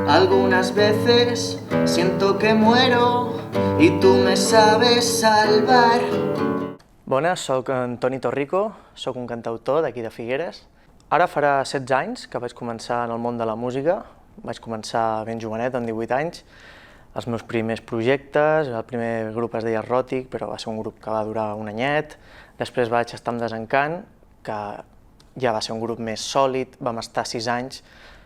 Algunas veces siento que muero y tú me sabes salvar. Bones, soc en Toni Torrico, soc un cantautor d'aquí de Figueres. Ara farà 16 anys que vaig començar en el món de la música. Vaig començar ben jovenet, amb 18 anys. Els meus primers projectes, el primer grup es deia Ròtic, però va ser un grup que va durar un anyet. Després vaig estar amb Desencant, que ja va ser un grup més sòlid, vam estar 6 anys,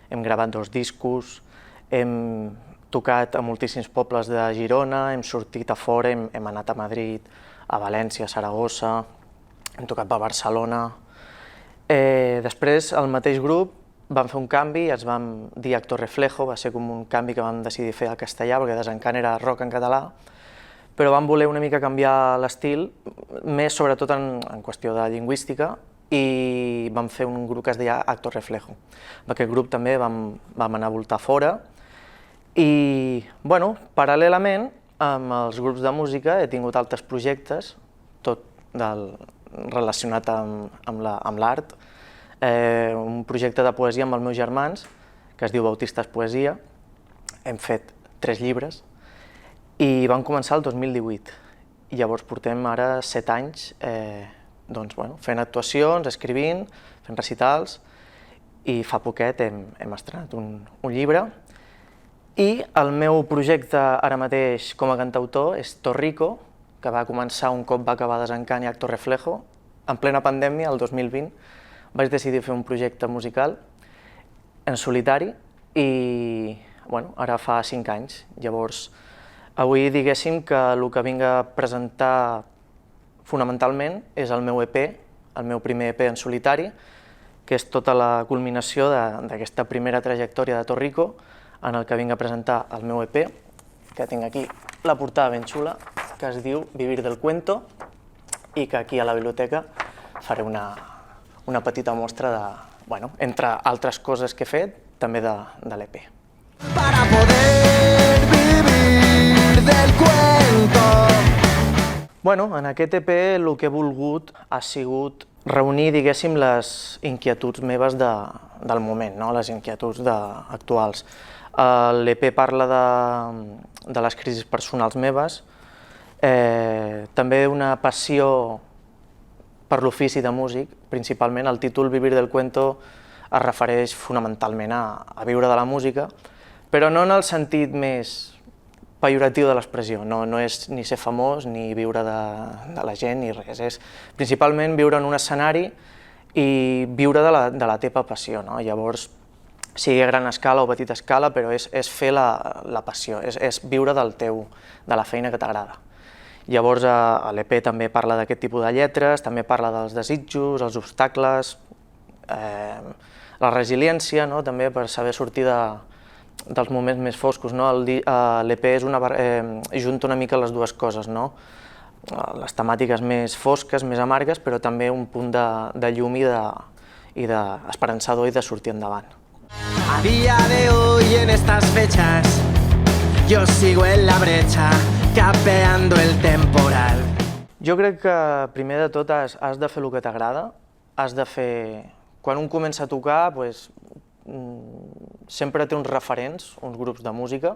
hem gravat 2 discos, hem tocat a moltíssims pobles de Girona, hem sortit a fora, hem anat a Madrid, a València, a Saragossa, hem tocat a Barcelona. Després, el mateix grup, vam fer un canvi, ens vam dir Actor Reflejo, va ser com un canvi que vam decidir fer al castellà, perquè Desencant era rock en català, però vam voler una mica canviar l'estil, més sobretot en qüestió de lingüística, i vam fer un grup que es deia Actor Reflejo. Amb aquest grup també vam anar a voltar fora, i, bueno, paral·lelament, amb els grups de música he tingut altres projectes, tot relacionat amb l'art, un projecte de poesia amb els meus germans, que es diu Bautistes Poesia. Hem fet 3 llibres i vam començar el 2018. I llavors portem ara 7 anys fent actuacions, escrivint, fent recitals, i fa poquet hem estrenat un llibre. I el meu projecte ara mateix com a cantautor és Torrico, que va començar un cop va acabar Desencant i Actor Reflejo. En plena pandèmia, el 2020, vaig decidir fer un projecte musical en solitari i ara fa 5 anys. Llavors, avui diguéssim que el que vinc a presentar fonamentalment és el meu EP, el meu primer EP en solitari, que és tota la culminació d'aquesta primera trajectòria de Torrico, en el que vinc a presentar el meu EP, que tinc aquí la portada ben xula, que es diu Vivir del Cuento, i que aquí a la biblioteca faré una petita mostra de, entre altres coses que he fet, també de l'EP. Para poder vivir del cuento. En aquest EP el que he volgut ha sigut reunir, diguéssim, les inquietuds meves del moment, les inquietuds actuals. L'EP parla de les crisis personals meves, també una passió per l'ofici de músic, principalment. El títol Vivir del Cuento es refereix fonamentalment a viure de la música, però no en el sentit més pejoratiu de l'expressió, no és ni ser famós ni viure de la gent ni res, és principalment viure en un escenari i viure de la teva passió. Llavors, sigui a gran escala o petita escala, però és fer la passió, és viure de la feina que t'agrada. Llavors, l'EP també parla d'aquest tipus de lletres, també parla dels desitjos, els obstacles, la resiliència, també per saber sortir dels moments més foscos. L'EP junta una mica les dues coses, les temàtiques més fosques, més amargues, però també un punt de llum i d'esperançador i de sortir endavant. A día de hoy, en estas fechas, yo sigo en la brecha, capeando el temporal. Jo crec que, primer de tot, has de fer el que t'agrada, has de fer... Quan un comença a tocar, sempre té uns referents, uns grups de música.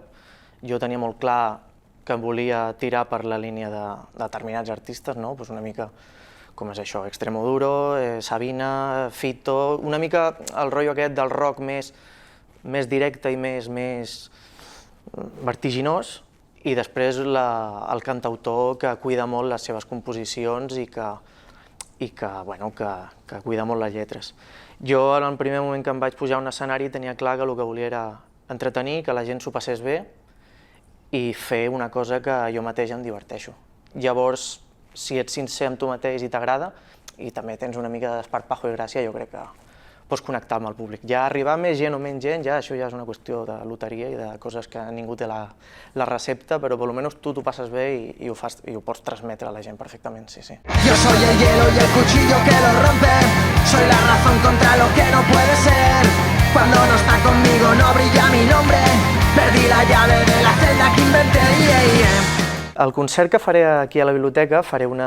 Jo tenia molt clar que volia tirar per la línia de determinats artistes, una mica com és això, Extremoduro, Sabina, Fito, una mica el rotllo aquest del rock més directe i més vertiginós, i després el cantautor que cuida molt les seves composicions i que cuida molt les lletres. Jo, en el primer moment que em vaig pujar a un escenari, tenia clar que el que volia era entretenir, que la gent s'ho passés bé i fer una cosa que jo mateix em diverteixo. Llavors, si ets sincer amb tu mateix i t'agrada, i també tens una mica d'esparpajo i gràcia, jo crec que pots connectar amb el públic. Ja arribar més gent o menys gent, això ja és una qüestió de loteria i de coses que ningú té la recepta, però almenys tu t'ho passes bé i ho pots transmetre a la gent perfectament, sí. Yo soy el hielo y el cuchillo que lo rompe, soy la razón contra lo que no puede ser. Cuando no está conmigo no brilla mi nombre, perdí la llave de la celda que inventé. El concert que faré aquí a la biblioteca faré un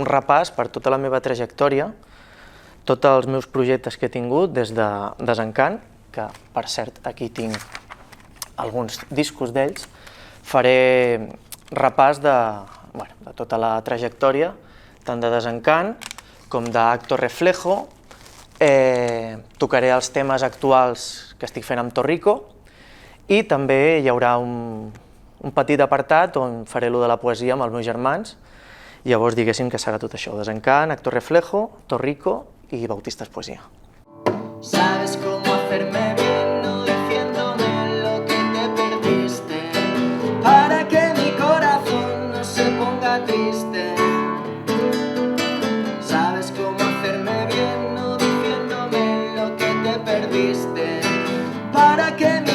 repàs per tota la meva trajectòria, tots els meus projectes que he tingut des de Desencant, que per cert aquí tinc alguns discos d'ells, faré repàs de tota la trajectòria, tant de Desencant com d'Acto Reflejo, tocaré els temes actuals que estic fent amb Torrico i també hi haurà un petit apartat on faré lo de la poesia amb els meus germans. Llavors diguéssim que serà tot això, Desencant, Acto Reflejo, Torrico i Bautistas Poesía. Sabes cómo hacerme bien, no diciéndome lo que te perdiste, para que mi corazón no se ponga triste. Sabes cómo hacerme bien, no diciéndome lo que te perdiste, para que